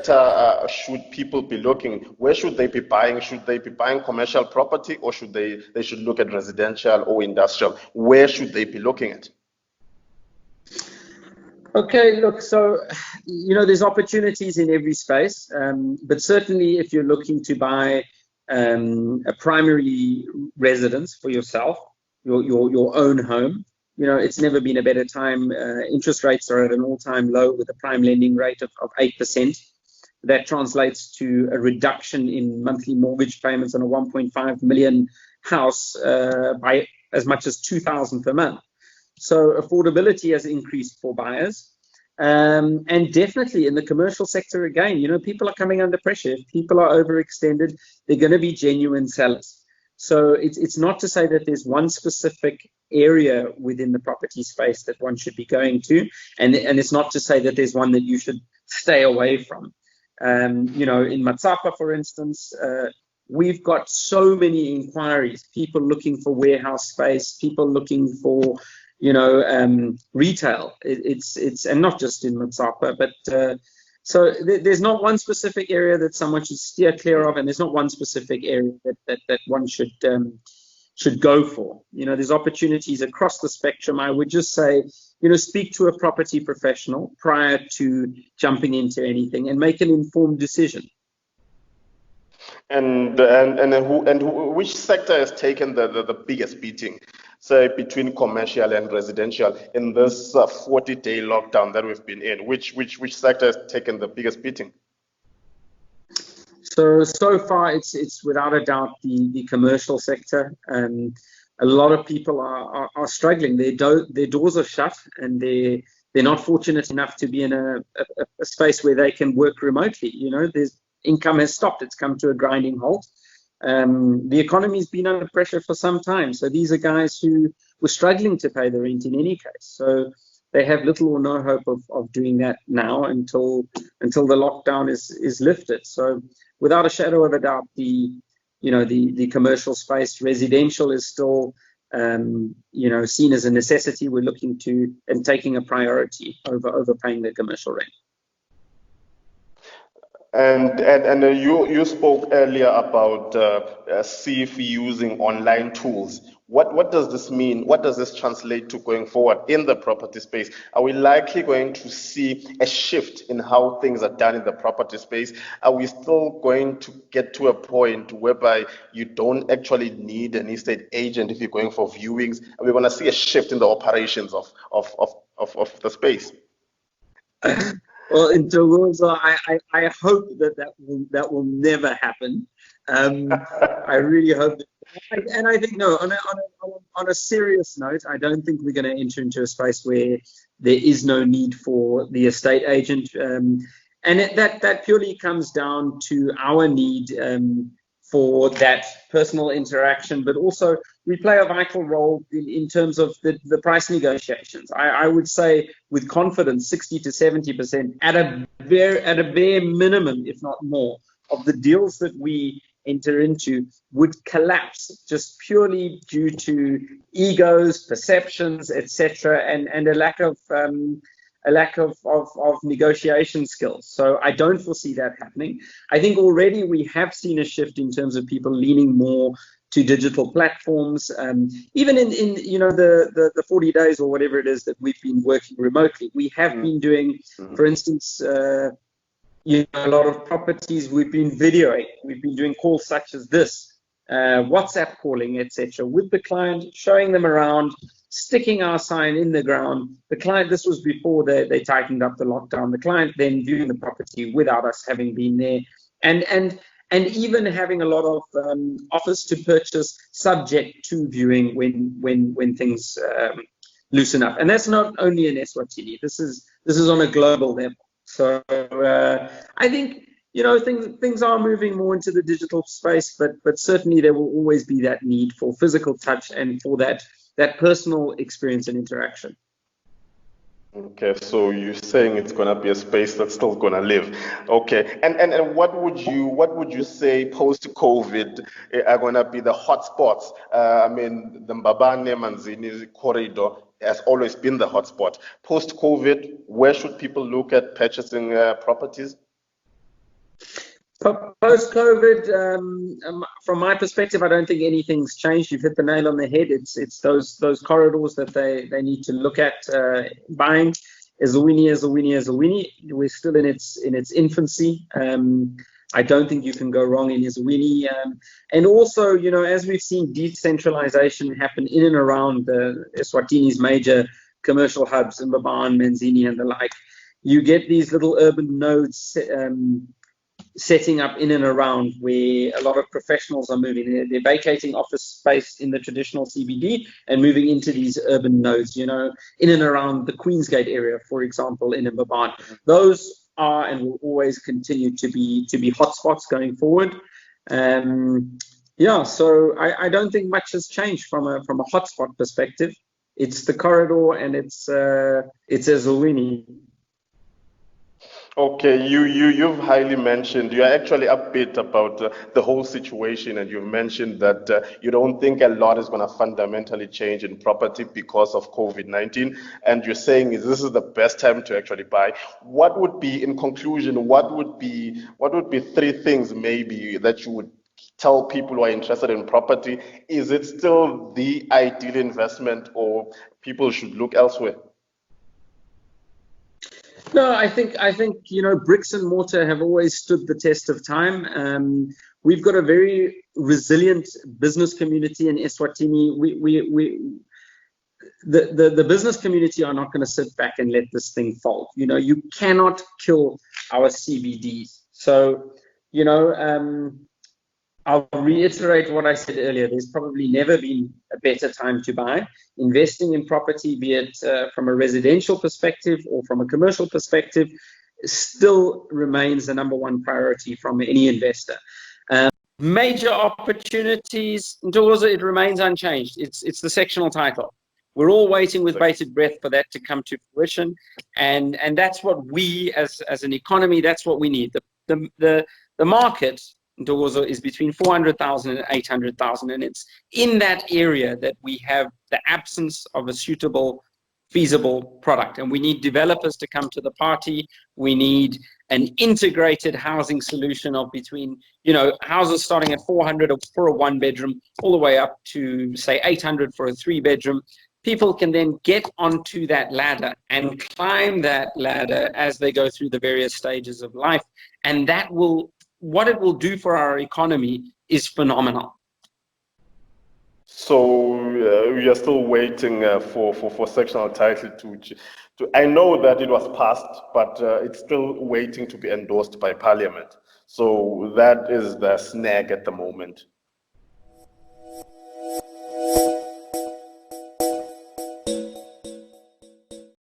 sector should people be looking? Where should they be buying? Should they be buying commercial property, or should they should look at residential or industrial? Where should they be looking at? Okay, look, so, there's opportunities in every space, but certainly if you're looking to buy a primary residence for yourself, your own home, it's never been a better time. Interest rates are at an all-time low with a prime lending rate of 8%. That translates to a reduction in monthly mortgage payments on a 1.5 million house by as much as 2,000 per month. So affordability has increased for buyers. And definitely in the commercial sector again, people are coming under pressure. If people are overextended, they're going to be genuine sellers. So it's not to say that there's one specific area within the property space that one should be going to, and it's not to say that there's one that you should stay away from. In Matsapa, for instance, we've got so many inquiries, people looking for warehouse space, people looking for retail. It's and not just in Matsapa, but so there's not one specific area that someone should steer clear of, and there's not one specific area that one should go for. There's opportunities across the spectrum. I would just say, speak to a property professional prior to jumping into anything and make an informed decision. And which sector has taken the biggest beating, say, between commercial and residential in this 40-day lockdown that we've been in? Which sector has taken the biggest beating? So far, it's without a doubt the commercial sector. A lot of people are struggling. Their doors are shut, and they're not fortunate enough to be in a space where they can work remotely. There's income has stopped. It's come to a grinding halt. The economy's been under pressure for some time. So these are guys who were struggling to pay the rent in any case. So they have little or no hope of doing that now until the lockdown is lifted. So without a shadow of a doubt, the commercial space, residential is still seen as a necessity. We're looking to and taking a priority over paying the commercial rent. And you spoke earlier about SEEFF using online tools. What does this mean? What does this translate to going forward in the property space? Are we likely going to see a shift in how things are done in the property space? Are we still going to get to a point whereby you don't actually need an estate agent if you're going for viewings? Are we going to see a shift in the operations of the space? Well, in Togoza, I hope that will never happen. I really hope that, and I think on a serious note, I don't think we're going to enter into a space where there is no need for the estate agent, and that purely comes down to our need for that personal interaction, but also we play a vital role in terms of the price negotiations. I would say with confidence, 60 to 70% at a bare minimum, if not more, of the deals that we enter into would collapse just purely due to egos, perceptions, etc., and a lack of negotiation skills. So I don't foresee that happening. I think already we have seen a shift in terms of people leaning more to digital platforms. Even in the 40 days or whatever it is that we've been working remotely, we have been doing, for instance, a lot of properties we've been videoing. We've been doing calls such as this, WhatsApp calling, etc., with the client, showing them around, sticking our sign in the ground. The client, this was before they tightened up the lockdown. The client then viewing the property without us having been there, and even having a lot of offers to purchase subject to viewing when things loosen up. And that's not only in Eswatini. This is on a global level. So I think things are moving more into the digital space, but certainly there will always be that need for physical touch and for that personal experience and interaction. Okay, so you're saying it's going to be a space that's still going to live. Okay, and what would you say post-COVID are going to be the hotspots? I mean, the Mbabane Manzini corridor has always been the hotspot. Post-COVID, where should people look at purchasing properties? Post-COVID, from my perspective, I don't think anything's changed. You've hit the nail on the head. It's those corridors that they need to look at buying. Eswatini. We're still in its infancy. I don't think you can go wrong in Eswatini. And also, you know, as we've seen decentralization happen in and around Eswatini's major commercial hubs in Mcguire, Manzini, and the like, you get these little urban nodes setting up in and around where a lot of professionals are moving. They're vacating office space in the traditional CBD and moving into these urban nodes, you know, in and around the Queensgate area, for example, in Mcguire. Those are and will always continue to be hotspots going forward. Yeah, so I don't think much has changed from a hotspot perspective. It's the corridor and it's Eswatini. Okay, you've highly mentioned, you're actually upbeat about the whole situation, and you've mentioned that you don't think a lot is going to fundamentally change in property because of COVID-19, and you're saying this is the best time to actually buy. What would be, in conclusion, what would be three things maybe that you would tell people who are interested in property? Is it still the ideal investment, or people should look elsewhere? No, I think you know, bricks and mortar have always stood the test of time. We've got a very resilient business community in Eswatini. The business community are not going to sit back and let this thing fall. You know, you cannot kill our CBDs. So, you know, I'll reiterate what I said earlier. There's probably never been a better time to buy. Investing in property, be it from a residential perspective or from a commercial perspective, still remains the number one priority from any investor. Major opportunities, it remains unchanged. It's the sectional title. We're all waiting with bated breath for that to come to fruition, and that's what we, as an economy, that's what we need. The market is between 400,000 and 800,000, and it's in that area that we have the absence of a suitable, feasible product, and we need developers to come to the party. We need an integrated housing solution of between, you know, houses starting at 400 for a one bedroom all the way up to say 800 for a three bedroom. People can then get onto that ladder and climb that ladder as they go through the various stages of life, and that will, what it will do for our economy is phenomenal. So we are still waiting for sectional title to. I know that it was passed, but it's still waiting to be endorsed by Parliament. So that is the snag at the moment.